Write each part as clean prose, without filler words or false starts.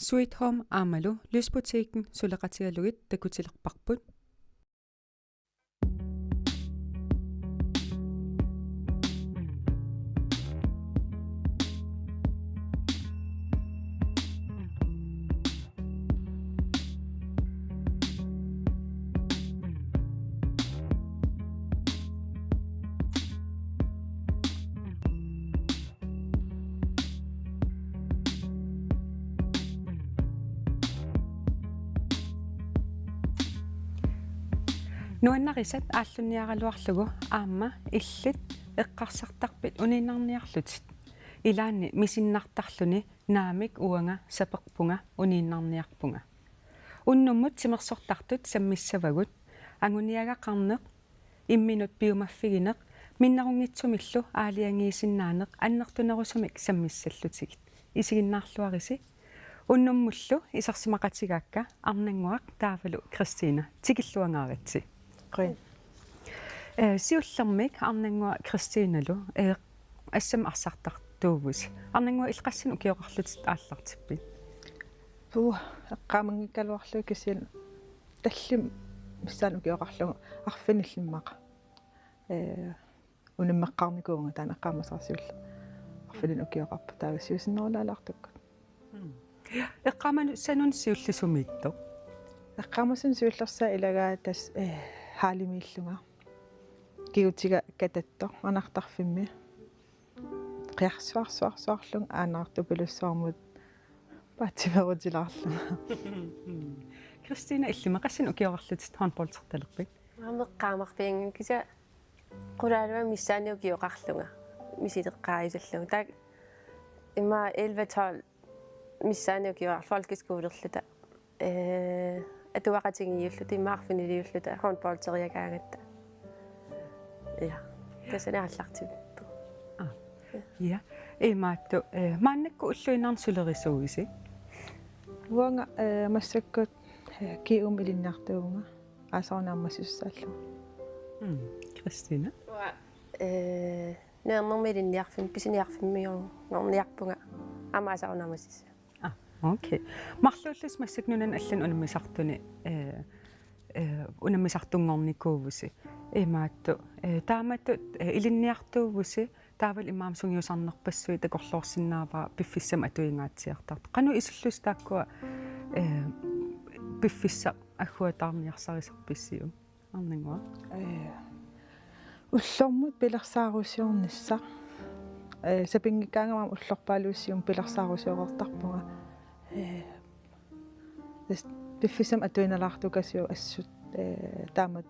Sweet Home Amalu Lysbutikken suleqatialugit takutilerparput. Nuannarisat ааллунниаралуарлугу аама иллит эққарсартарпит унииннарниарлутит илаанни мисиннартарлуни наамик уанга саперпунга унииннарниарпунга уннуммут тимерсортартут саммиссавагут ангуниагақарнеқ имминут пиумаффигинеқ миннарунгитсумиллу аалиангиисиннаанеқ аннертунерусумик саммиссаллутигит исигиннаарлуариси уннуммуллу исерсимақатигаакка арнангуақ таавалу Кристина тикиллуангааратси qin siullermik arnangua Kristiinalu assam arsartartuuvus arnangua ilqassin ukioqarlutit aallartippit puu eqqaamangikkaluarlu kisil tallim missaan ukioqarlugu arfinillimmaqa unimmeqqarnikuunga taan eqqaamasarsiulla arfinin ukioqarpa taavasiusinnerulaalartukkut eqqaamanu sanun siullisumiitto eqqaamasun siullersaa ilagaa tas haalimiillunga kiutiga katatto anartarfimmi qiarsuarsuarsuarlung aanaartu pilussuarmut paatimerutilaarlunga Kristina illimaqassin ukioqarlutit handballtertalerpit амеққаамарпианган киса qulaalua missaani ukioqarlunga misiteqqaaisallugu taak имма 11-12 missaani ukioqar folkeskolerluta атуақатингиуллут иммаарфинилиуллута handballteriagaagatta ja тасанааллартиппу ja имаатту мааннакку уллуинаарсулерисууиси уанга массаккут киум илиннаартуунга асаорнааммассуссааллу Кристина нэрнэрмилинниарфим писиниарфиммиорн норниарпунга амаасаорнаамассис окей марлууллус массакнунан аллан унаммисартуни унаммисартунгорникуувуси имаатту тааматтут илинниартуувуси таавал имаам сунгиусарнерпассуи такорлуорсинааваа пиффиссам атуингаатсиартарт кану исуллус тааккуа пиффисса аггуатаарниарсарисарписсиу арнангуа уллормут пилерсаарусиорнisса сапингиккаангамам уллорпаалууссиум пилерсаарусиорертарпунга пиффисам атуиналаартукасиу ассут таамат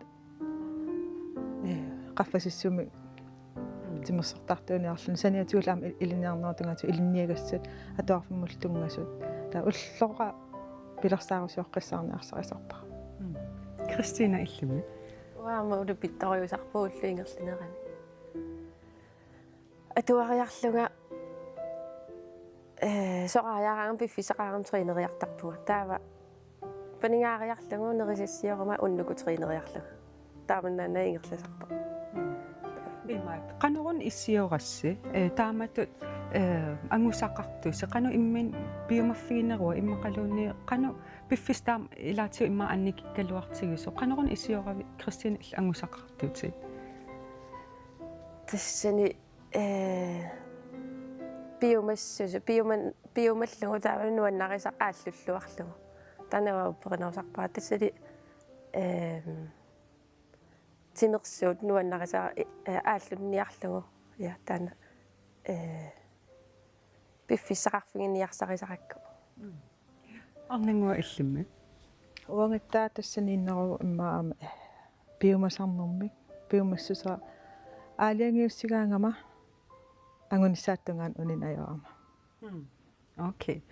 qaffasissumi тимерсертартууниарлун саниатуулаам илиниарнерутунгату илинниагассат атуарфиммултуннgasut таа уллора пилерсаарусиоққиссаарниарсарисарпа Кристина иллими уаама улуппитториусарпууллуингерлинерани атуариарлуга сорааяраарам пиффисақарам тринериартарпуга таава панingaaриарлугу нерисиссиорума уннуку тринериарлуга тааманнаана ингерласарпа имаат канерун иссиорасси тааматут ангусақартуси кану иммин биомаффигинеруа иммақалуунни кану пиффистаам илаатиу имма анникиккалуартигисо канерун иссиорави Кристина ил ангусақартути тассани биомассусу биомаллугу тааваннуаннарисақ ааллуллуарлугу танава упперинерсарпаа тассали тимерсуут нуаннариса ааллунниарлугу я таана пиффиссақарфигинниарсарисаракку арнангуа иллимми уангаттаа тассанииннеру иммаама биомасарнэрмик биомассуса аалиангиуссигаангама ангунissааттунгаан унинаяорама окей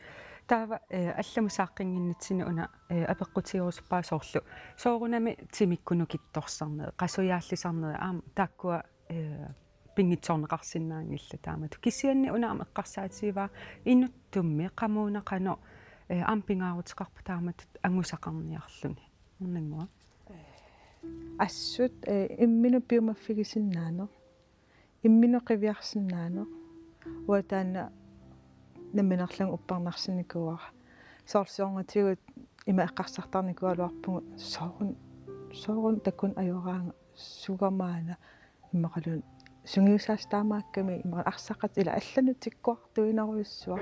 таава алламусааққингиннитсина уна апеққутиорусуппаасоорлу соорунами тимиккуну китторсарнеэ қасуяаллисарнеэ аама тааккуа пингитсорнеқарсинаангилла таамату кисианни унаама эққарсаатииваа инуттумми қамуунеқано аам пингаарутеқарпа тааматут ангусақарниарлуни орнангуа ассут иммину пиумаффигисиннаано иммину қивиарсиннаано уатаана наминерлан уппарнарсиникуара soorsiornatigut ima eqqarsartarnikualuarpugu soorun takkun ajoraanga sugarmaana immaqalun sungiusaastaammaakkami imaqal arsaqat ila алланутиккуартуинеруйуссуа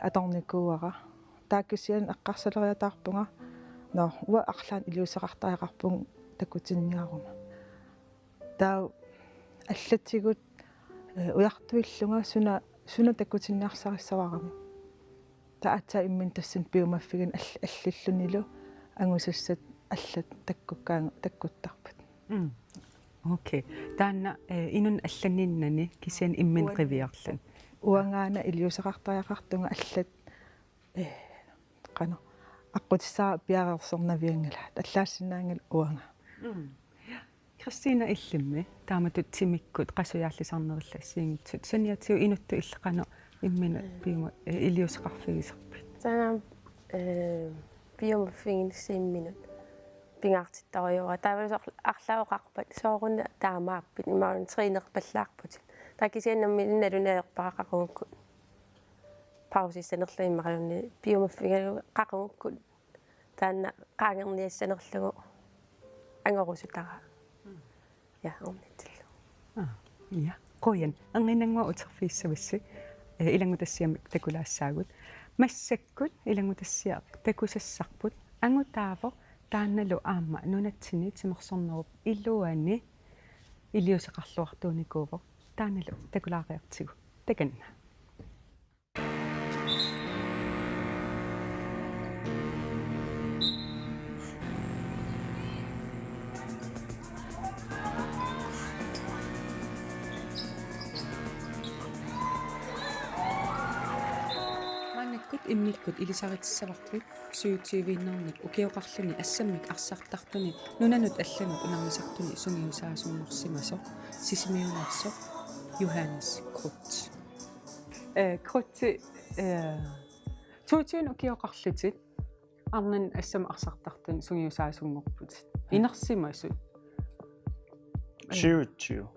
аторникууара тааккусиан эққарсалериатаарпунга ноо уа арлаан илиусеқартариақарпугу таккутинниарума таа аллатсигут уяртуиллунга суна таккутинниарсариссаварами таатса иммин тассан пиумаффигин аллиллунилу ангусассат аллат таккуккаанга таккуттарпут окей таанна инун алланниннани кисиан иммин қивиарлун уангаана илиусеқартариақартунга аллат қано аққутиссаа пиарерсорнавиангалаат аллаассинаангал уанга Кристина иллимми тааматут тимиккут қасуяаллисарнерилла сиингитсут саниатиу инутту иллеқано иммина пиума илиусеқарфигисарпит таана биомаффигин симминут пингаартиттариуа таавалу арлаоқарпат соорунна таамааппит имаун тринерпаллаарпут такисианнамми инналунаерпарақақугуккут паусиссанерлу иммақалунни биомаффигалу қақугуккут таанна qaangerniassanerlugu ангорусутара я умнитиллу я qoyan ангинангуа утерфииссависси илангутассиамик такулаассаагут массаккут илангутассиақ такусассарпут ангутааво таанналу аама нунатсини тимерсорнеруп илуани илиусеқарлуартууникуувоқ тааналу такулаариартигу таканна имниккут илисаритиссаварпут суутиивииннэрник укиоқарлуни ассаммик арсартартуни нунанут алланут унармисартуни сунгиусаасуннорсимасо сисимиунарсо Johannes Krut Krut туутиун укиоқарлутит арнан ассам арсартартуни сунгиусаасунгорпут инерсимасу 27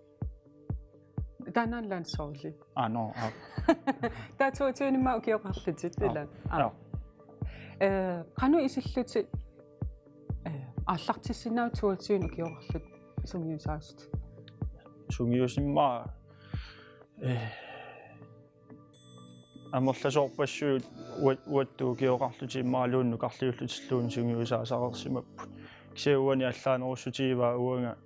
Данан лансорли. no. Та туутиунимма укиоқарлутит илан. Кану исиллути ааллартиссинаа туутиун укиоқарлут сунгиусаасут. Сунгиусимма амерласоорпассуут уатту укиоқарлути иммаалуунну карлиуллутиллуун сунгиусаасаарерсимаппут. кисиуани аллаанеруссутигива уанга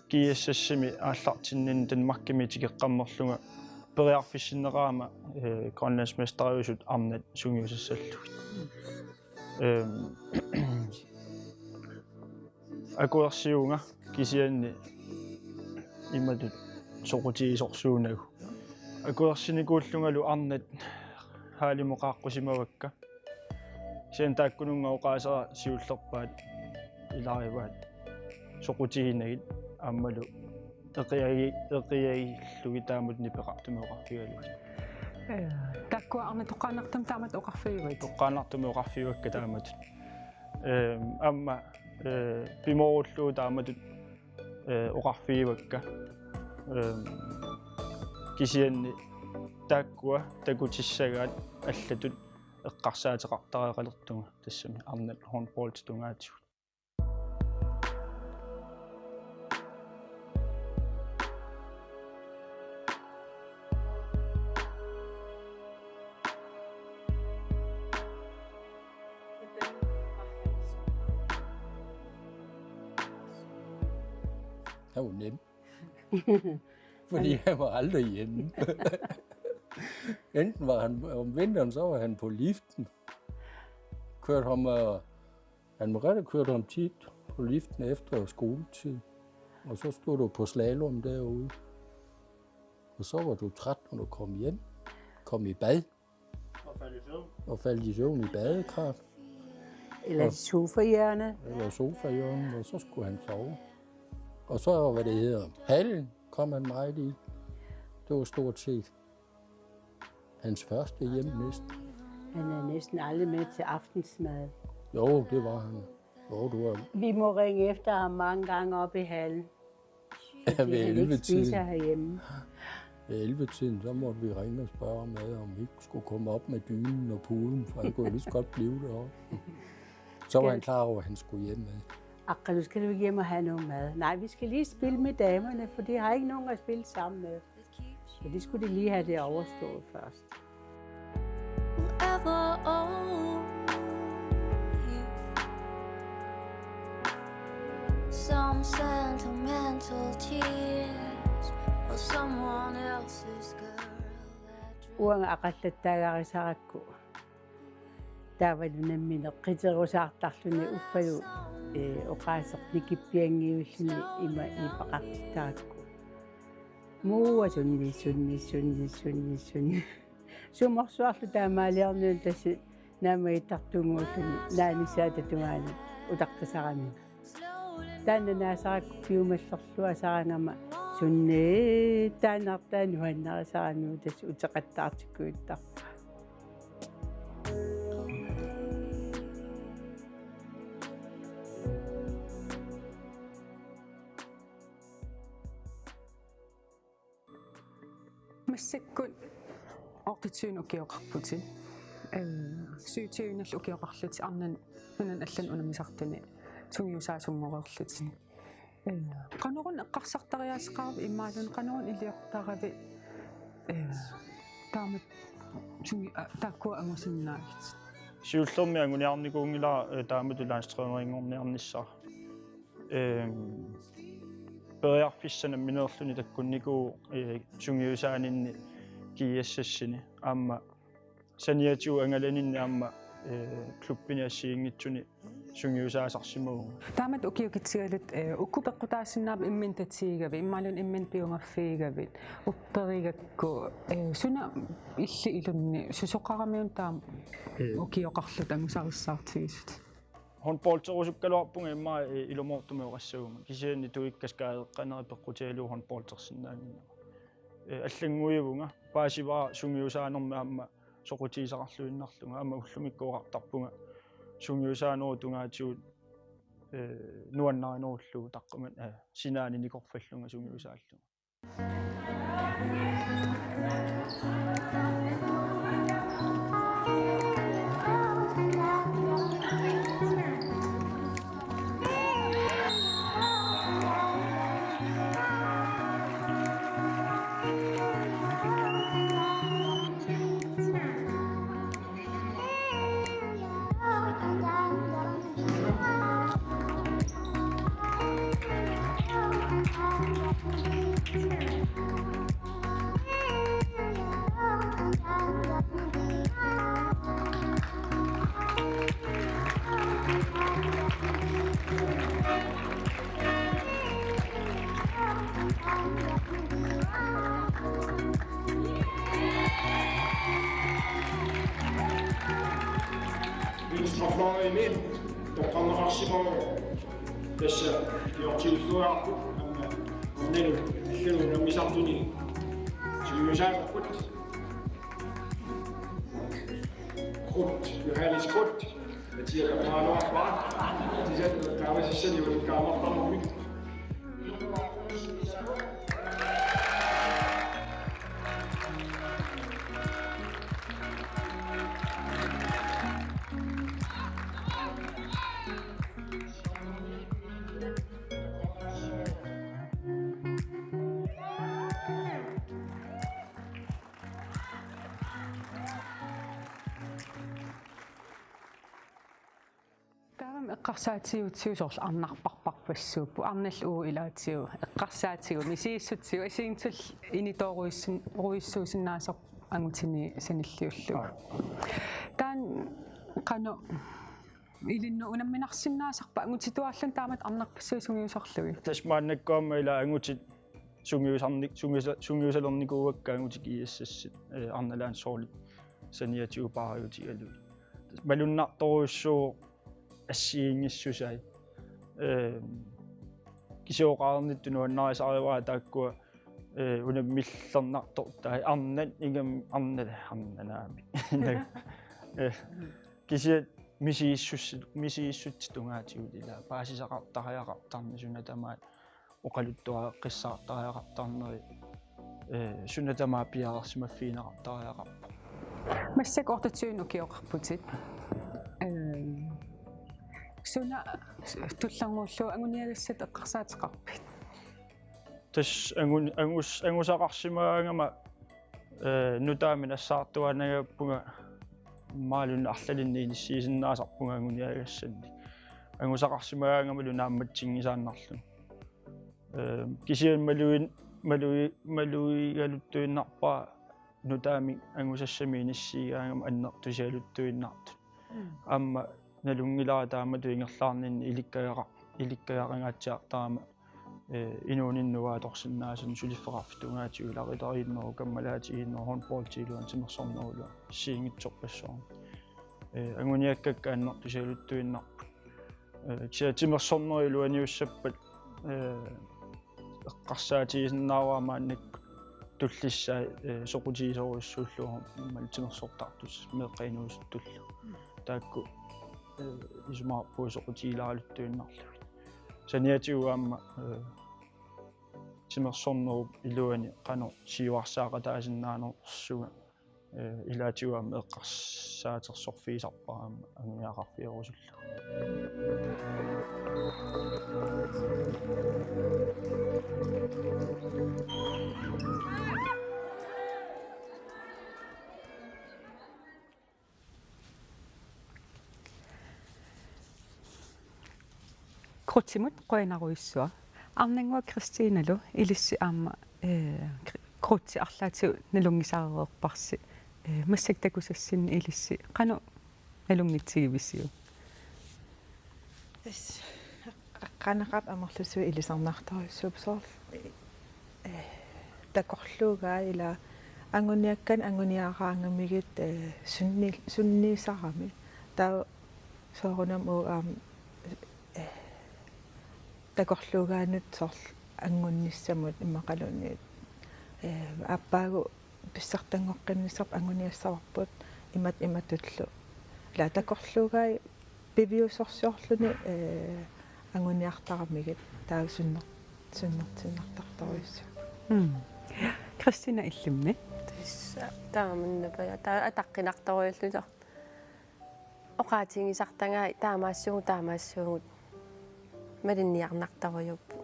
киассассими ааллартиннин танмаркими тигеққаммерлунга периарфиссиннераама грønlandsmesteriusut арнат сунгиусассаллугит акуерсиунга кисианни иматут соқутигисорсуунагу акуерсиникууллунгалу арнат хаалимоқааққусимавакка сиан тааккунунгауқаасера сиуллерпаат илариваат соқутигинагит аммалу эқиаги таамут нипеқартумеоқарфигалугит таккуа арна тоққаанартам таамат оқарфигуит тоққаанартумеоқарфигуакка таамат амма пимооруллуу тааматут оқарфигивакка кисианни тааккуа такутиссагаат аллатут эққарсаатеқартариақалертунга тассами арнат хорнболт тунгаатигут Han var nem. Fordi han var aldrig hjemme. Enten var han om vinteren, så var han på liften. Kørte ham, han kørte ham tit på liften efter skoletid. Og så stod du på slalom derude. Og så var du træt, når du kom hjem. Kom i bad. Og faldt i søvn i badekar. Eller sofahjørnet. Eller sofahjørnet, og så skulle han sove. Og så, hvad det hedder, hallen kom han meget i. Det var stort set hans første hjem næsten. Han er næsten aldrig med til aftensmad. Jo, det var han. Jo, du var... Vi må ringe efter ham mange gange op i hallen. Ja, ved han ikke 11-tiden. spiser herhjemme. ved 11-tiden, så måtte vi ringe og spørge med, om vi ikke skulle komme op med dynen og puden, for han kunne lige så godt blive deroppe. Så var han klar over, at han skulle hjem med. Akka, nu skal du hjem og have noget mad. Nej, vi skal lige spille med damerne, for de har ikke nogen at spille sammen med. Så de skulle de lige have det overstået først. Some sentimental tears for someone else's girl. Uang aqallattaagaarisaqakku. Taavalunammin eqqiterusaartarluni uffalu oqaaseq nikippiangiulluni ima ipaqartitaakku. Muua sunni. Sumorsuarlu taamaaliarnuun tassi naamaittartunguulluni naanisaatatumaani utaqqisarami. Taanna naasaqakku piumallerlua sarangama sunni taanartaani huannarisaranu tassi uteqattaartikkuittarpa. массаккут ортитсуун укиоқарпутин сүүтиунал укиоқарлут арнан унан аллан унамисартуни сунгиусаасумморерлутин qanорун эққарсартариаасеқарви иммаалун qanорун илиортарави таамат сунги тааккуа ангусиннаагит сиуллерми агуниарникуунгила таамату лаанстреерингорниарниссаа периарфиссана минерлүни таккунникуу сунгиусаанинни киассассини аама саниатиу ангаланинни аама клуббини ассиингитсуни сунгиусаасарсимагу таамат укиукитсигалут уккупеққутаассиннаап иммин татсигави иммаалун иммин пиунгаффигавит упперигакку суна илли илунни сусоқарамиун таам укиоқарлут ангусариссаартигисут håndboldterusukkaluarpunga imma ilumortumeoqassaguma kisianni tuikkaskaaeqqaneri peqqutialuu håndboldtersinnaanginna аллангуивунга паасивара сунгиусаанерми аама соқутиисақарлуиннарлунга аама уллумиккуоқартарпунга сунгиусаанеру тунгаатигут нуаннаринеруллугу таққумат синаани никорфаллунга сунгиусааллунга Straflaget toqqannerarsimaru tassa yortiulluarpu nalu allu namisartuni suyusaaqut krut Johannes Krut tiaka maaloarpa tisat kaavasissani ulikaamartarnermik эққарсаатигутсиу соорл арнарпарпарпассууппу арналлуу илаатигу эққарсаатигу мисииссутсигу асиинтул иниторуиссуусиннаасер ангутини саниллиуллуг таан қано илинну унамминарсиннаасарпа ангутитуарлун таамат арнарпассуу сунгиусарлуги тасмааннаккуамма ила ангутит сунгиусалерникууакка ангутик иассассит арналаан соорли саниатиу паариутигалу малуннарторуссуу ассиингиссусай кисиоқарнит тунуаннарисариваа тааккуа унаммиллернартор таа арнат игам арнанаами киси мисииссут тунгаатигут ила паасисақартариақартарни сунатамаат оқалуттуа қиссаартариақартарнери sunatama piarsimaffiinaqartariaqarpu массакортатсуину киоқарпутит суна туллармууллу агуниагассат эққарсаатеқарпит тас ангусақарсимаангама нутаамин ассаартуанагаппуга маалун арлалинни иниссиисиннаасарпуга агуниагассанни ангусақарсимаангама лунаамматсингисааннарлу кисиан малуигалуттуиннарпаа нутаами ангусассами иниссигаангама аннертусиалуттуиннартут аама налунгилаа таама туингерлаарнинни иликкагарангаатсиар таама инууниннугаа торсиннаасун сулиффеқарфтунгаатигулариларииннеру каммалаатигиннер хонболтилуан тимерсорнерулу сиингитсорпассоо агуниаккакка аннертусиалуттуиннарпут кися тимерсорнерилуаниуссаппат эққарсаатигисиннааруамаанник туллиссаа соқутигисоруссууллугу малтимерсортартус меққинуусуттуллу таакку исмаарпуу соқутигиларалуттуиннарлу саниатигуаама тимерсорнеру илуани қано сиуарсаақатаасиннаанерсуга илаатигуаама эққарсаатерсорфиисарпараама агуниақарфиорусуллу крутимут қуинаруиссуа арнангуа Кристиналу илисси аама крути арлаатиу налунгисаареерпарси массактакусассинни илисси қану налунгитсигивиссиу qanaqap amerlussu ilisarnaartaruissuupsoorl takorluugaa ila anguniakkan anguniaaraangamigit sunniisarami taa soorunam uaam takorluugaanut sorl angunnissamut immaqalunniit appaagu pissartangoqqinnisarp anguniassarput imatullu la takorluugai piviusorsiorluni anguniartaramigit taagsunnertinartartoruissu Kristina illummi тисса тааманнапая таа атаққинарторуйуллусар оqaатингисартангаа таамаассугут малинниарнартаруйуппу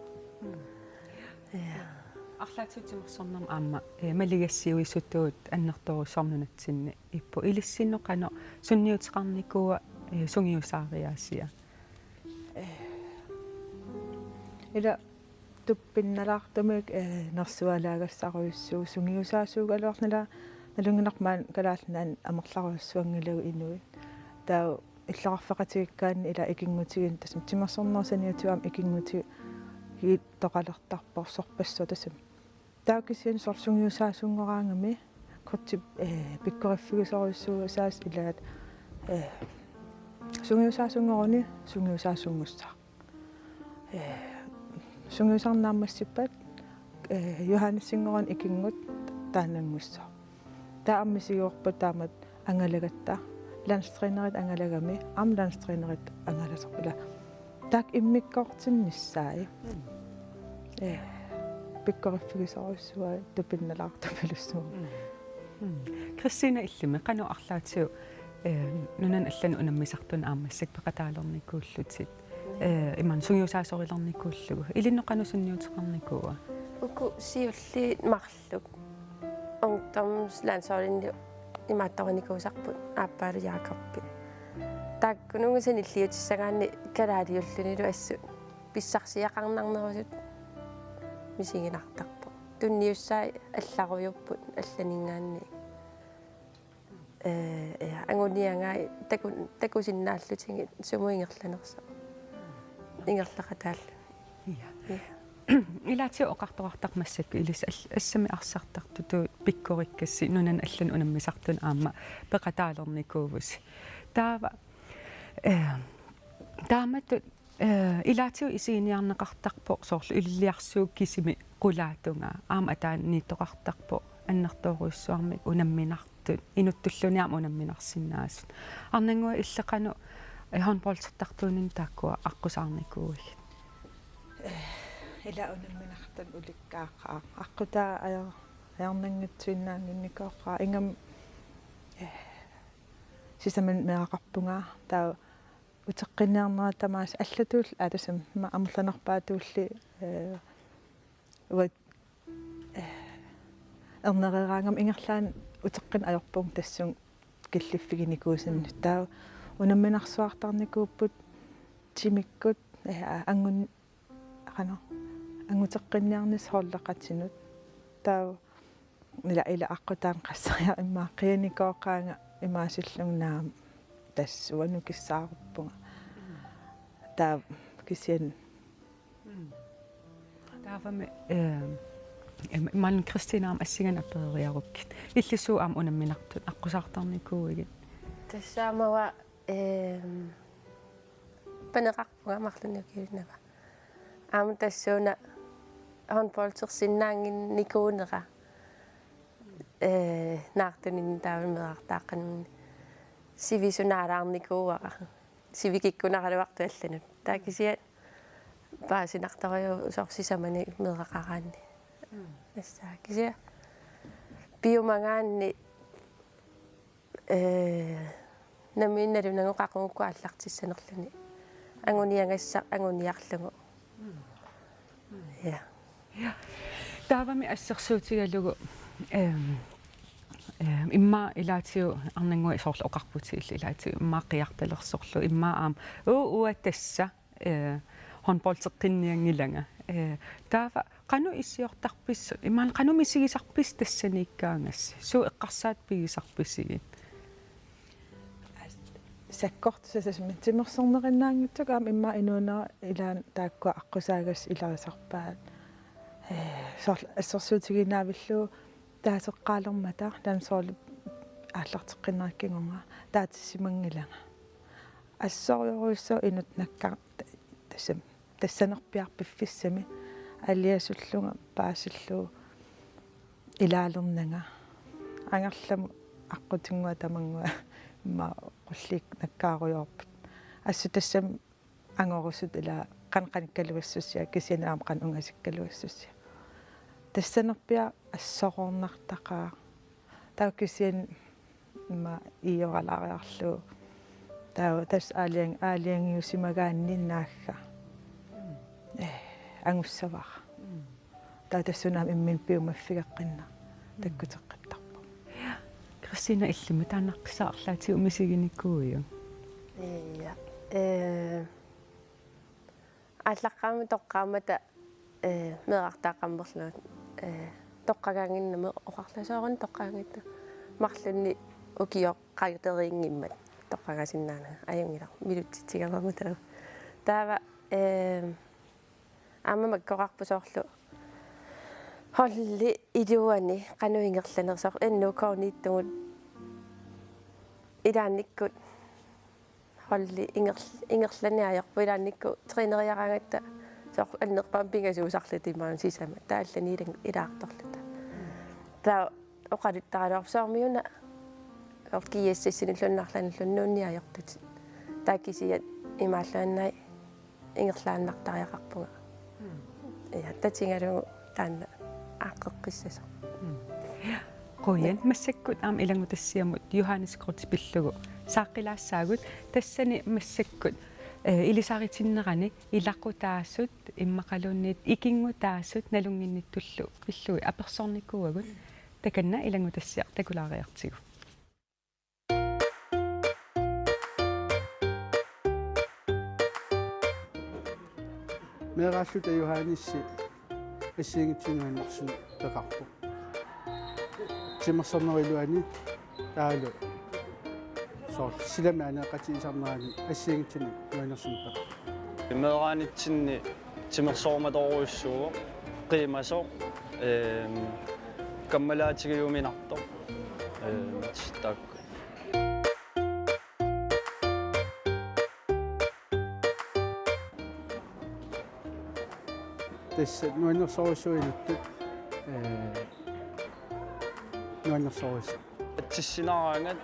арлаатиутимерсорнам аама малигассиуиссутtuut аннерторуссорнунатсинни иппу илиссинноқано сунниутеқарникуа сунгиусаариаасия ila tuppinnalaartumik nersualaaгассаруйуссуу сунгиусаасуугалуарнала налунгинармаан калаалнaan амерларуйуссуангилау инуит таа иллақарфеқатигиккаани ила икингутигин тасам тимерсорнерсаниутуам икингути хит тоқалертарпор сорпассу тасам таакисиан сорсунгиусаасунгораангами кортип пиккориффигусоруйуссуу саас илаат сунгиусаасунгорони сунгиусаасунгуссаа сунгиусарнааммассиппат Johannesингорон икингут таанангуссаа тааммисигуорпут таамат ангалагатта ланстринерит ангалагами ам ланстринерит ангаласорпила так иммиккортиннссаи пиккориффигисоруссуа тупинналаартупалуссуу Кристина иллуми қану арлаатиу нунан аллану унаммисартун аамассак пеқатаалерникууллутит иман сунгиусаасорилерникууллугу илинноқану сунниутеқарникуа уку сиулли марлук онгтомс лансоринни имаатторникуусарпут ааппаалу яакарпи тааккунугусан иллиутиссагаанни калаалиуллунилу ассу писсарсиақарнарнерусут мисигинартарпу тунниуссаа алларуйуппут алланингаанни ангуниангаа такусиннааллутиги сумуингерланерса ингерлақатааллу илаатиу оқартоқартармассакку илис ассами арсартартуту пиккориккасси нунан аллан унаммисартун аама пеқатаалерникуувус таава таамату илаатиу исигиниарнеқартарпо соорлу иллиарсуук кисими қулаатунга аама атааннииттоқартарпо аннерторуйуссуармик унамминартут инуттуллуниарма унамминарсинаасут арнангуа иллеқану хонболтертартуунин тааккуа аққусаарникууг ила унамминартан уликкаақаа аққутаа ая Aarnanngitsuinnaanginnikooqaa ingam sisaman meaqarpungaa taa uteqqinniarnera tamaas allatuull atasam ma amullanarpaatuulli uat ernereraangam ingerlaan uteqqin ajorpung tassun killiffiginikuusannu taa unamminarsuartarnikuupput timikkut angun qano anguteqqinniarnis hollaqatinut taa ila aqqutaang qassariа immaaqqianikooqaanga имаасиллугнаам тассуану киссааруппунга таа кисиан таавами ман Кристинаам ассиган аппериаруккит иллисуу аам унамминартут аққусаартарникуугит тассаамава панеқарпунга марлуниукиунава аама тассууна хонполтерсиннаангин никуунера наартунин таавимеартааққанни сивисунаараарникууара сивикиккунаралуарту алланут таакисиа паасинартариу сорсисамани мерақараанни ассаа кисиа биомагаанни наминналунагоқақунгукку аллартиссанерлуни ангуниангасса ангуниарлугу я таавами ассерсуутигалугу имма илаатиу арнангуи соорлу оқарпутиилли илаатиу иммааққиарталерсорлу иммаа уа тасса хонполтеққинниангилага таава қану иссиортарписсу имаан қану мисигисарпис тассанииккаангасси суу эққарсаат пигисарписсигит саккортусасасми тимерсорнериннаангитсук аама имма инуунера илаан тааккуа аққусаагас иларисарпаат сорл ассерсуутигинаавиллуу таасеққаалермата таан сооли ааллартеққиннаркигунга таатиссимангилага ассориоруиссо инут наккар тассам тассанерпиарпиффиссами алиасуллунга паасиллуу илаалернага ангерламу аққутингуа тамангуа имма қуллик наккааруйорпут ассу тассам ангорусут ила канқаниккалуассуссиа кисинаам кан унгасиккалуассуссиа тассанерпиа ассорорнартақаа таукисиан имма иоралаариарлуу таа тас аалиангиусимагаанниннаагга ангуссавара таа тассунаам иммин пиумаффигеққинна таккутеққаттарпу Кристина иллими таанаққисаарлаати умисигиниккууйу я аллаққаама тоққаамата мерартааққаммерлуут тоққагаангиннаме оқарласоорун тоққаангитта марлунни укиоққаютериингиммат тоққагасиннаана аюнгилар милутситигамамутаа таава аммамаккоқарпусоорлу холли идиуани қануингерланерсоор эннукорнииттугут илаанниккут холли ингерланиаярпу илаанникку тренериараангатта соор аннерпаам пингасуусарлутимаан сисама таалланиилан илаарторлута таа оқалуттаралуарсоормиуна оркиассассиниллуннарланаллуннуунниаёртут таакисиат имааллааннай ингерлааннартариақарпуга я татингалугу таанна ааққеққиссасо qoyan массаккут аам илангутассиамут Johannes Krutz пиллугу сааққилаассаагут тассани массаккут илисаритиннерани илаққутаассут иммақалуунниит икингутаассут налунгинниттуллу пиллуи аперсорникууагут таканна илангутассиар такулаариартигу мерааллута Johannessi ассиингитсинуаннарсун пеқарпу тимерсорнерилуани таалу соор силами анеқатиисарнерани ассиингитсину нуанерсун пеқар мераанитсинни тимерсоорматоруйуссуу қимасо каммалаатигиуминарто так тасса нуанерсоруссуинуттут нуанерсорус атсиссинараангат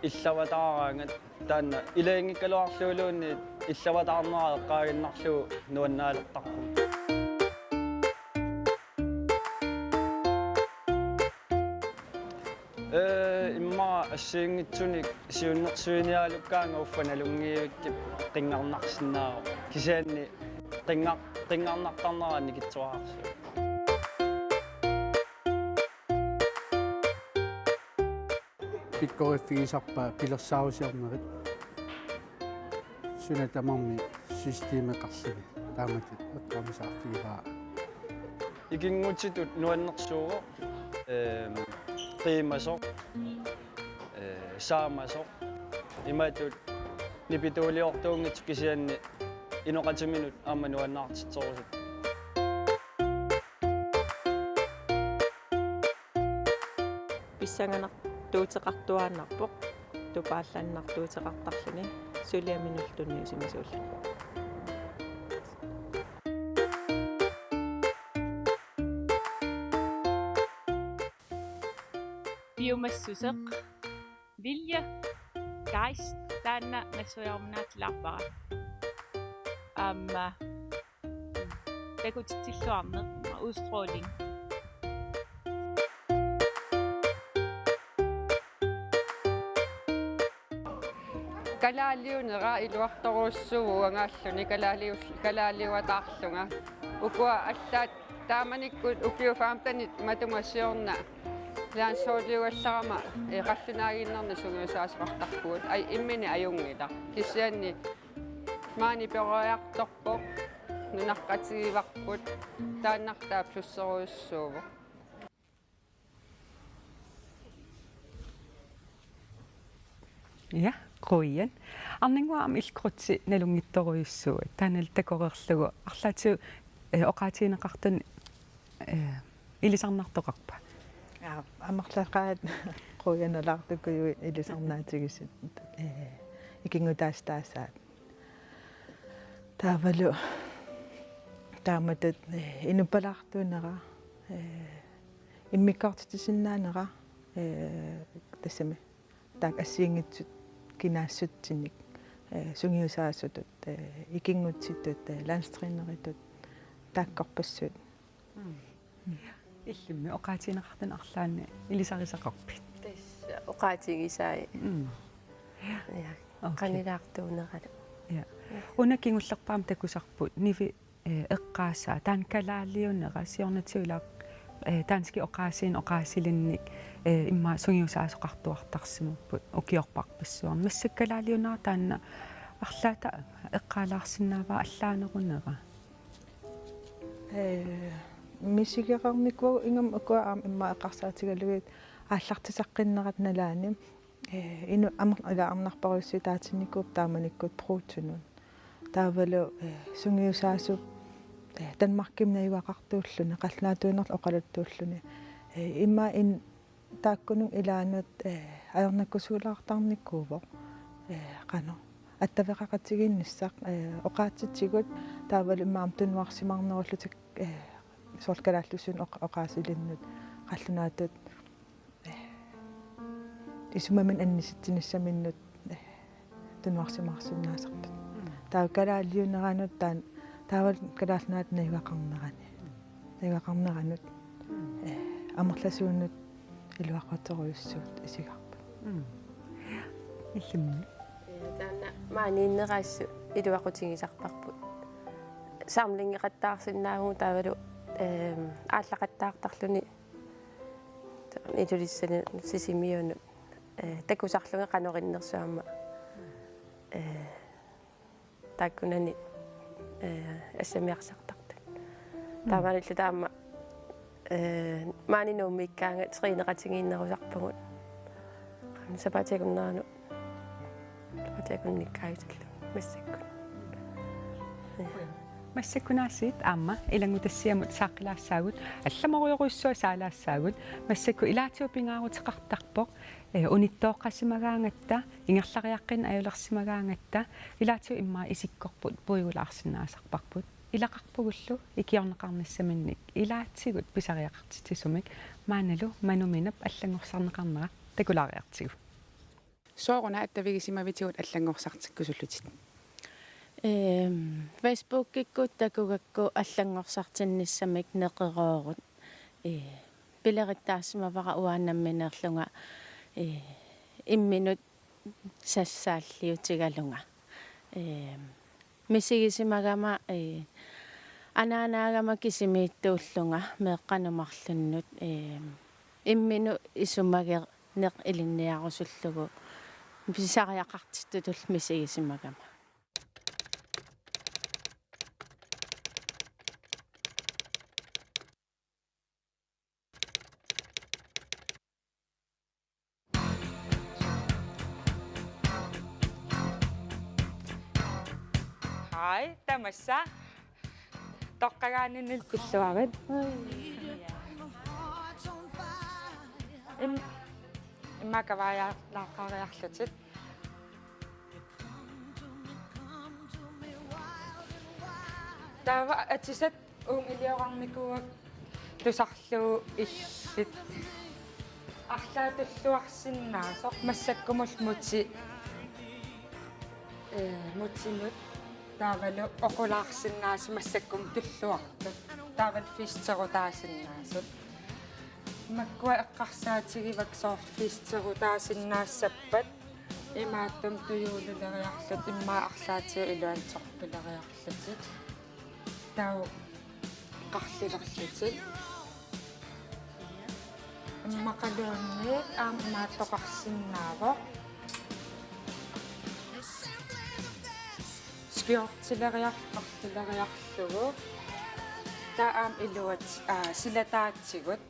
иллаватаараангат таанна илаингиккалуарлуулуунни иллаватаарнера эққаагиннарлуу нуаннаалертарпу ассиингитсуник сиуннерсуиниалуккаанга уффаналунгиивиккип qinngarnarsinnaaru кисаанни qinngarnartarnerani китсуаарсу Pikkoriffigisarpaa pilersaarusиорнерит сунатамарми системеқарлуги тааматит оттаамисаарфигиваа икингутитут нуаннерсууго qimасо саамасо иматут нипитуулиортуунгит кисианни иноқатиминут аама нуаннаартитсорусут писсанганар туутеқартуааннарпоқ тупааллааннартуутеқартарлуни сулиаминуллунни усимасуулла biomassuseq vilje geist taanna massujarmunaatilaarpara takutitilluarneq udstråling kalaalliunera iluartoruussugu angaalluni kalaalliuataarlunga ukua allaat taamanikkut ukiufaamtanit matumassiorna laansooliuallarama qallunaagиннерни сугиусаасеқартарпугут ай иммини аюнгила киссианни маани перояарторпоқ нунаққатигиварпут тааннартаа плуссеруйуссуувоқ ja qoian arninguam ilkrutsi nalungittoruissuut taanal takorerlugu арлаатиу оqaatiинеқартун илисарнартоқарпа амерлaqaat qoianalaartukkuju ilisarnaatigisut ikingutaastaasaat таавалу тааматат инупалаартуунера иммиккартитисиннаанера тассами таак ассиингитсут кинаассутсиник сунгиусаасутут икингутситтут ланстринеритут тааккорпассут иллимми оqaatiинеқартун арлаанни илисарисақарпит тасса оqaатигисаи я канилаартуунерала я унакингуллерпаам такусарпут ниви эққаассаа таан калааллиунера сиорнатиулаақ таански оqaасилинник имма сунгиусаасоқартуартарсимуппут укиорпарпассуар массаккалаалиунера таанна арлаата эққаалаарсинааваа аллаанерунера мисигеқарникуу ингам акуаам имма эққарсаатигалугит ааллартисаққиннерат налаани ину амарнарпаруссу таатинникууп тааманиккут пруутсунун таавалу сунгиусаасуп танмаркимнаивақартууллуни қаллаатуинерл оқалуттууллуни имма ин тааккунун илаанут аернаккусуулаартарниккуувоқ қано аттавеқақатигиннссақ оқаатситсигут таавалу иммаам тунуарсимарнеруллутик соркалааллусун оқаасилиннут қаллунаатут исумамин анниситсинассаминнут тунуарсимаарсунаасартут таа калааллиунераанут таан таавал калаалнаат наивақарнеранут амерласууннут илуаққатеруйуссуут исигарпа иллимми таана мааниннераассу илуақутигисарпарпут самлингеқаттаарсинаагуу таавалу ааллақаттаартарлуни итулиссани сисимиуну такусарлунга канориннерсуама таккунани ассамиарсартартак таамааллу таама маанинууммиккаанга тринеқатигииннерусарпагут сапатекуннаану сапатекунниккаиталлу массакку массаккунаасиит аама илангутассиамут сааққилаассаагут алламоруйоруйссуа саалаассаагут массакку илаатиупингаарутеқартарпоқ униттооққассимагаангатта ингерлариаққин аюлерсимагаангатта илаатиу иммаа исиккорпут пуйгулаарсинаасарпарпут илақарпугуллу икиорнеқарнассаминник илаатсигут писариақартитисумик maaналу мануминап аллангорсарнеқарнера такулаариартигу соорна аттавигисимавитигут аллангорсартиккусуллутит Facebook-иккут такугакку аллангорсартинниссамик неқероорут пилериттаассимавара уааннамминерлунга имминут сассааллиутигалунга мисигисимагама анаанаагама кисимииттууллунга меэкканумарлуннут иммину исумаге неқ илинниарусуллугу писариақартиттутул мисигисимагама Hej, Damasa. Tokkagaaninn pilluarit. Immakavaya laaqariarlutit. Tava atisat uungiliorarnikuak tusarluu illit. Арлаатуллуарсиннаасоқ массаккумул мути мутимут таавалу оқулаарсиннаас массаккум туллуартут таавал фистерутаасиннаасут маккуа эққарсаатигивак соор фистерутаасиннаассаппат имааттум туйуулулериарлут иммаа арлаатиу илуансорпулериарлутит тау қарлилерлутит иммақалуунниит аамааттоқарсиннаавоқ скиортилериарлугу таам илуат силатаатсигут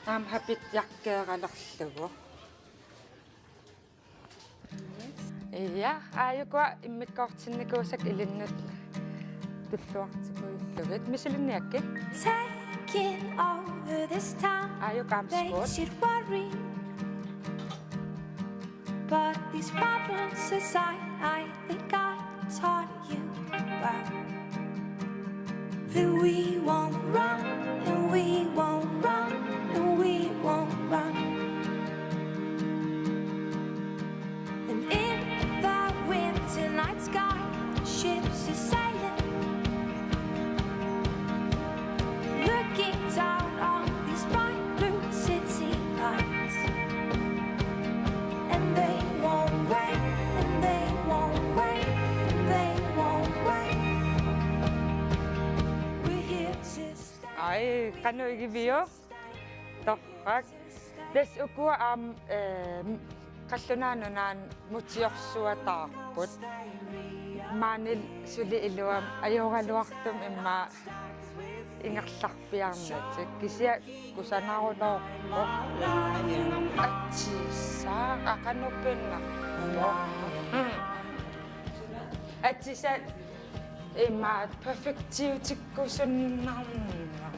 таам хапит яккеералерлугу ия ааюкуа иммиккоортинникуусак илиннут туллуартикуиллугит мисилинниакки Taking over this town. They should worry. But these problems aside, I think I taught you well that we won't run, and we won't run, and we won't run. And in the winter night sky, ships are sailing, looking down on these bright blue city lights. And they won't wait, and they won't wait, and they won't wait. We're here to stay. Ai qanuigivio torrak des ukua qallunaanunaan mutiorsuataarput maanil suli iluam ajoraluartum imma ingerlarpiarnatik kisia kusanarulorpo atissa aqanupinna atissa imma perfectiutikkusunnarnaa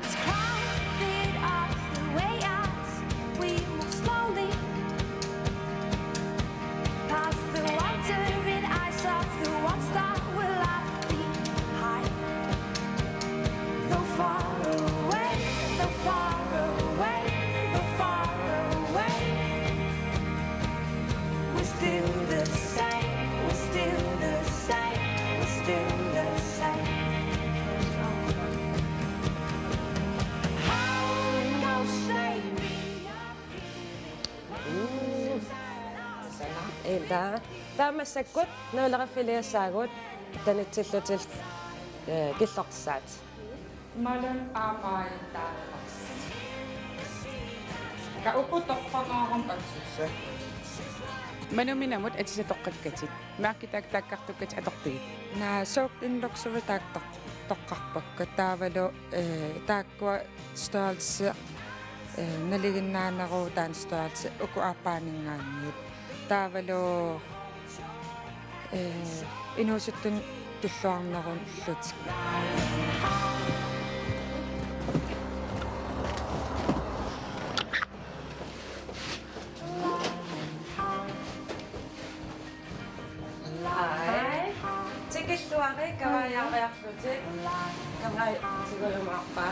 It's crowded off the way as we move slowly past the wandering eyes of the ones that will have behind. Though far away, though far away, though far away, we're still the same, we're still the same, we're still the same. Ila taamassakut nuulerafiliassaagut tanitsillutil killortissaat malun aamaaytaarpas ka uqutorpanaarum atsussa Manuminamut atisa toqqakkatit maakitaak taakkartukkat atorpigit naa sook inloksuitaaktor toqqarpakka taavalu taakkua størrelse naliginnaaneruutaan størrelse uku aapaaningaanniit taavalu inuusuttun tulluarnerun llutik tikilluari kavajaariarlutik kavai sigulumaarpa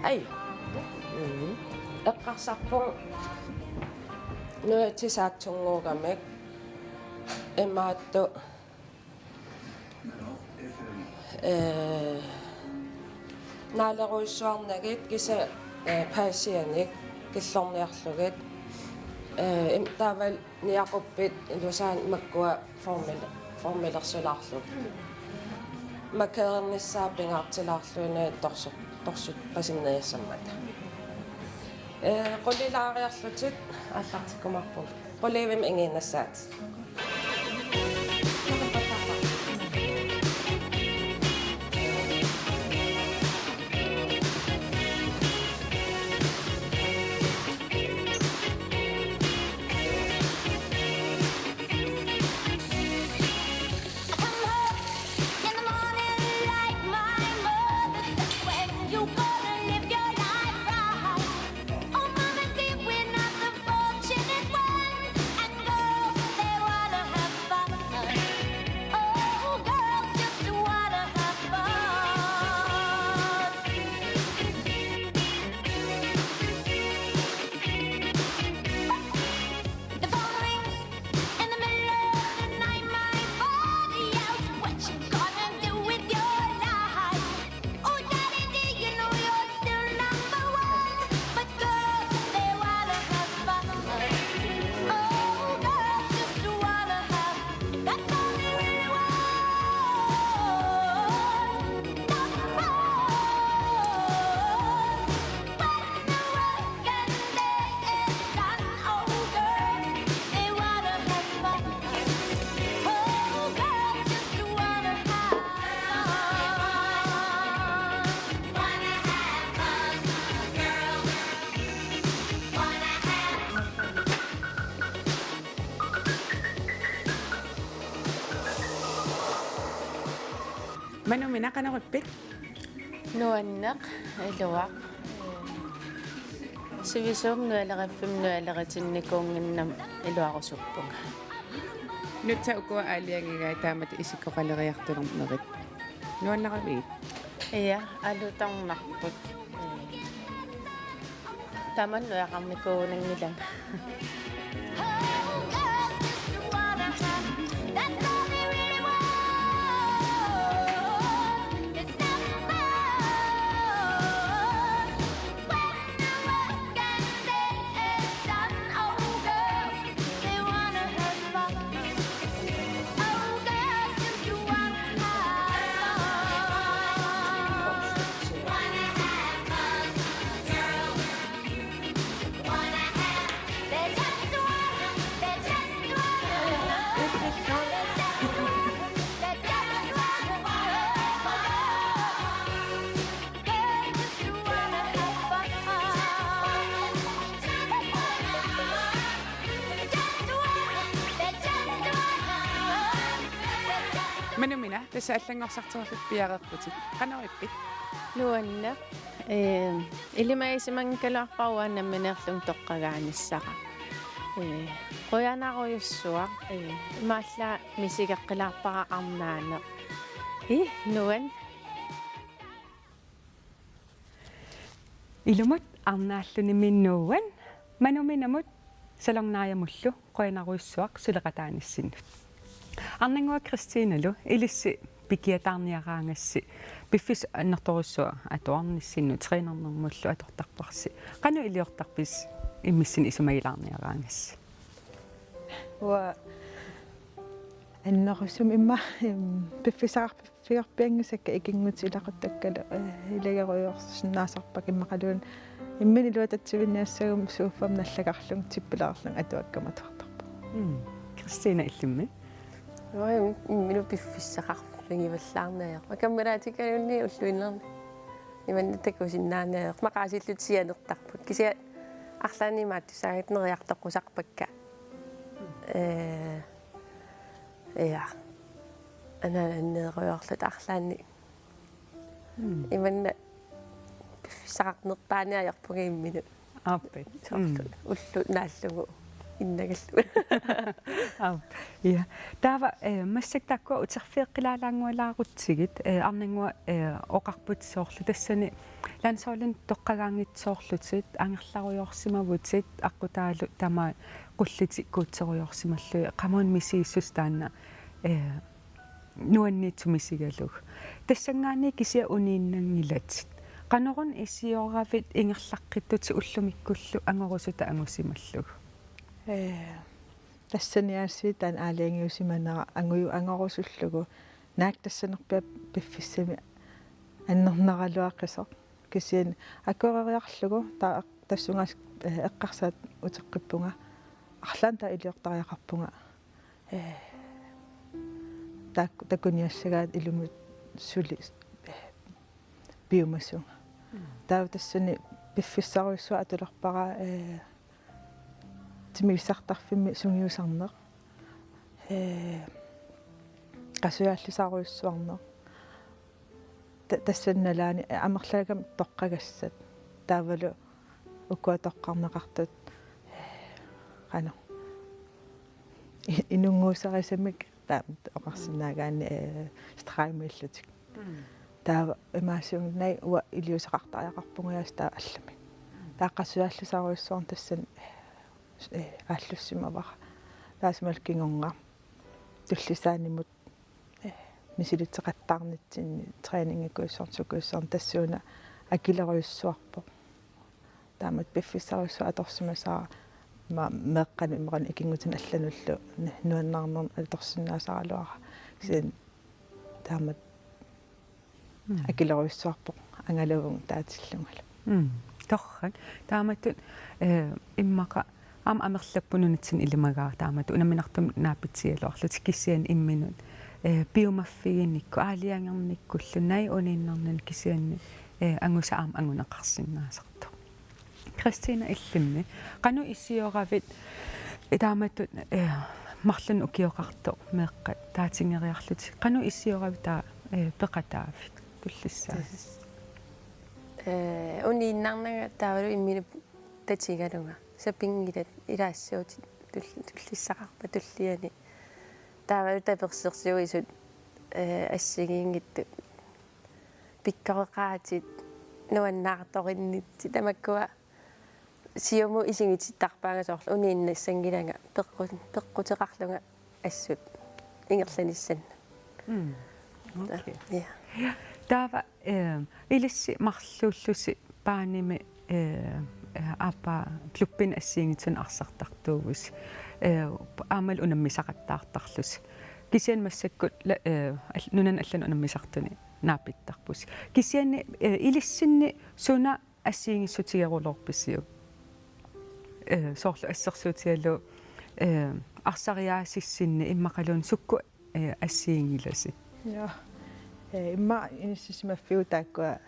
ai eqqarsarpu nuutisaatsunguugamek наалеруйссуарнагит киса пассианик киллорниарлугит таавал ниақуппит илусаан маккуа формилерсулаарлуг маккеерниссаапингаартилаарлуина торсут пасиннеяссаммата qulilaaриарлутит ааллартиккумарпул quliivim ingiinassaat Manumina qanaruppit nuanneq iluaq sivisum nualeriffim nualeritinnikunginnam iluaqusuppunga nutsa ukua aaliangiga taamat isikkoqaleriartunernerit nuannaqaviit iya alutarnarput taman nuaqarmikuunangilam Manumina tasaallangorsartorlut piareerputit qanaruppit nuanneq ilimaisimankaluarparuannamminerlum toqqagaanissaqa qoyanaruyussuaq maalla misigeqqilaarparaqarnaaneq nuan ilumut arnaalluni minnuuan manuminamut salornaajamullu qoyanaruyussuaq suleqataanissinut Arningua Christinalu ilissi pikiataarniaraangassi piffis annertorussua atuarnissinnu treenernermullu atortarparsi qanu iliortarpis immissin isumailaarniaraangassi wa annerusum imma piffisaqarpiarpiangisakka ikingutiilaqattakkala ilageruyorsinnaasarpak immaqaluun imminiluatatsivinniassagum suuffam nallaqarlung tippilaarlung atuakkamatortarpa Christina illimmi minu piffissaqarlungivallaarnaajaq makammalaatikkalunni ulluinnerni imannatakusinnaanaajaq maqaasillutianertarput kisia арлааннимааттусаагитнериартоққусарпакка анааннееруйорлут арлаанни иманна писсақарнертааниаярпугииммину ааппи уллу нааллугу иннагаллу ja tava massaktakku uterfiiqqilaalangуалаарутсигит арнингуа оқарпутсоорлу тассани лансоолин тоққагаангитсоорлутит ангерларуйорсимавутит аққутаалу тама qulлити куутсеруйорсималлуи qamун мисииссус таанна нуанниитсумисигалуг тассангаани кися унииннангилат qanurun isiorafit ingerlaqqittuti ullumikkullu angorussuta angussimallug тассаниаассии таан аалиангиусиманера ангую ангорусуллугу наак тассанерпиа пиффиссами аннернералуаққисо кисиан аккорериарлугу таа тассунгаас эққарсаат утеққиппунга арлаан таа илиортариақарпунга такуниассагаат илумут сули биомассунга таа тассани пиффиссаруйссуа атулерпара тимигсартарфимми сунгиусарнеқ qasuaallusaaruissuarneq тассанналаани амерлаагам тоққагассат таавалу уккуа тоққарнеқартут qano инунгуусарисамик таам оқарсинаагаани страймиллутик таава эмаасиунгнай уа илиусақартариақарпунгуяас таа аллами тааққасуаллусааруиссуарн тассан ааллуссимавара таасмалкингорнга туллисаанимут мисилитсеқаттаарнитсинни тренингикуиссортукуиссорн тассууна акилеруйуссуарпо таамат пиффиссаруссу аторсимасаа меэққани имеран икингутин аллануллу нуаннаарнерн аторсиннаасаралуара син таамат акилеруйуссуарпо ангалавун таатиллунгала торрак тааматтут иммақа ам амерлаппунунитсин илимагаа таамат унаминартум наапитсиалуарлутик киссиан имминут биомаффигинникку аалиангерниккуллунай унииннарнан кисианни ангуса аам ангунеқарсиннаасарту Кристина иллимми кану иссиоравит тааматтут марлун укиоқарту меэққат таатингериарлутик кану иссиоравит таа пеқатаафит туллиссаа унииннарнага таавалу иммину татигалунга сапингилат илаассуут туллиссақарпа туллиани таавалу таперсерсуисут ассигиингитту пиккареқаатит нуаннаарториннитти тамаккуа сиому исигититтарпаангасоорлу унииннассангилага пеққутеқарлунга ассут ингерланиссан окей таава илисси марлууллуси пааними апа клуббин ассиингитсун арсартартуугус аамал унаммисақаттаартарлус кисиан массаккут нунан аллан унаммисартуни наапиттарпус кисианни илиссинни суна ассиингиссутигерулорписсиу соорлу ассерсуутиалу арсариаасиссинни иммақалуун сукку ассиингиласи ja имма иниссисимаффиу тааккуа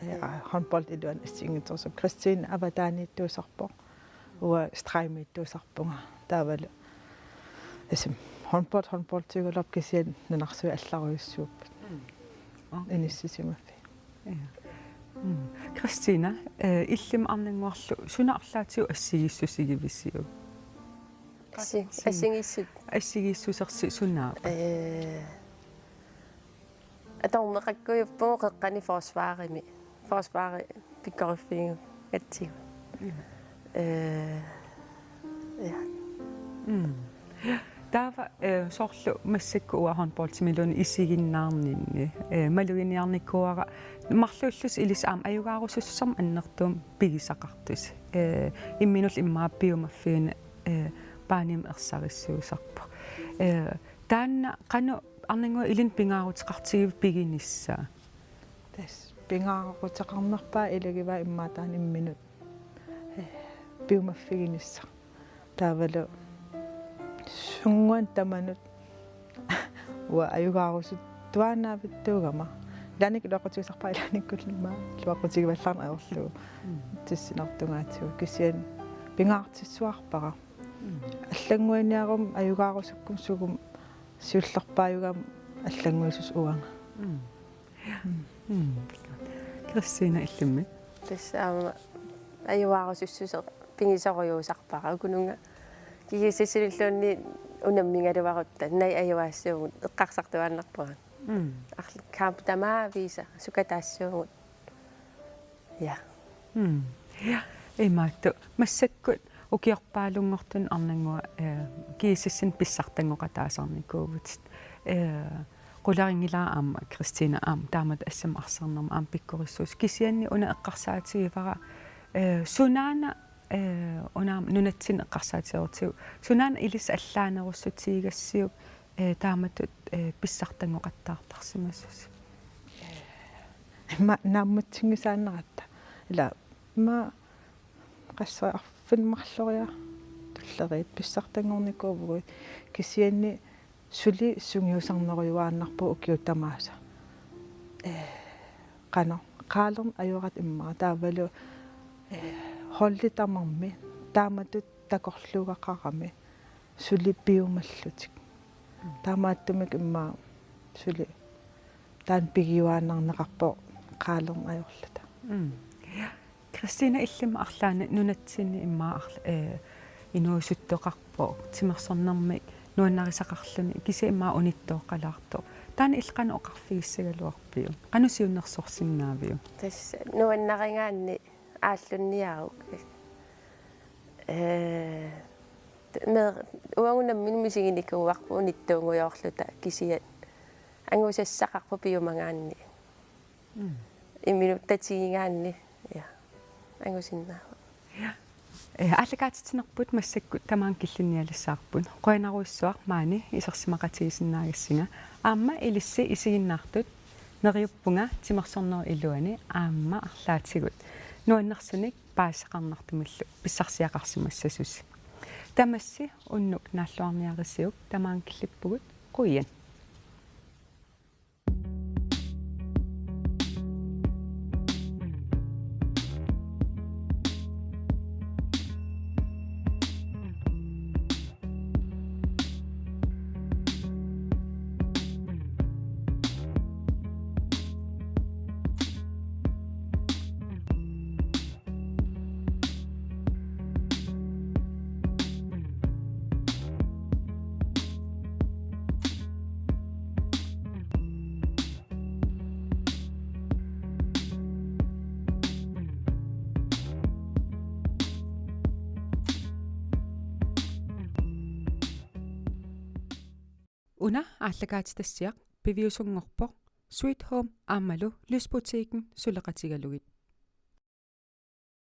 handbold илуан ассиингиторсу Кристин аватааниттуусарпо уа страймиттуусарпунга таавалу эсэм handbold тиголоп кисиан нанарсуи алларуйуссууппут иниссисимаффи Кристина иллим арнингуарлу суна арлаатиу ассигиссусигивиссиу ассигиссусерси сунаа атормеқаккуйуппуу қеққани форсваари пиккориффигу атсигу таава соорлу массакку уа handball-тимилуни исигиннаарнинни малугиниарниккуара марлууллус илис аам аюгаарусуссам аннертуум пигисақартус имминул иммаа биомаффиина пааним ерсариссуусарпу таанна қану арнингуа илин пингаарутеқартигив пигинисса тас пингаарутеқарнерпаа илагива иммаатаан имминут биомаффигинисса таавалу сунгуан таманут уа аюгаарусут туаанаавиттуугама ланик лоқутигисарпаа ланиккуллима луақутигиваллаарна аорлуу тиссинартунгаатигу кисиан пингаартиссуарпара аллангуиниарум аюгаарусуккум сугум сиуллерпааюгам аллангуисус уанга Кристина иллимми тасаама аюгаарусуссусеқ пигисоруйуусарпара укунунга кигисисилиллуунни унаммингалуарутта най аюаассуугут эққарсартуааннерпуган арли каамптамаа виса сукатаассуугут я имаатту массаккут укиорпаалунгортун арнангуа киисиссин писсартангоқатаасарникуугут qularingila aam Christina aam taamat assam arsarnerma aam pikkurissuus kisianni una eqqarsaatiivara sunaana unaam nunatsin eqqarsaatiortiu sunaana ilis allaanerussutiigassiuk taamatut pissartangoqattaartarsimassus ma naammatsingisaaneratta ila ma qassarfin marloria tullerit pissartangornikuuvugut kisianni suli sungiusarneriuaannarpu ukiutamaasa qano qaalern ajurat imma taavalu hollitarmarmi taamatut takorluugaqarami suli piumallutik taamaattumik imma suli taan pigiuaannarneqarpo qaalern ajorluta Christina illima arlaana nunatsinni imma inuusuttoqarpo timersornermi nuannarisaqarluni kisi imma unittooqqalaarto taani ilqana oqarfigissagaluarpiu qanusiunnersorsinnaaviu tas nuannaringaanni ааллунниару уангунаммин мисигиникуарпу униттуунгуйоорлута кисиат ангусассақарпу пиумагаанни имминуттатигингаанни я ангусиннаа аллакаатитинерпут массаккут тамаан киллунниалассаарпут qoinaruissuaq maani isерсимақатигисиннаагассинга аама илисси исигиннаартут нериуппунга тимерсорнер илуани аама арлаатигут нуаннерсуник паасақарнартумиллу писсарсиақарсимассасус тамасси уннук нааллуарниарисиук тамаан киллиппугут қуян Una allakaatitassiaq piviusungorpoq Sweet Home aammalu lysbutikken suleqatigalugit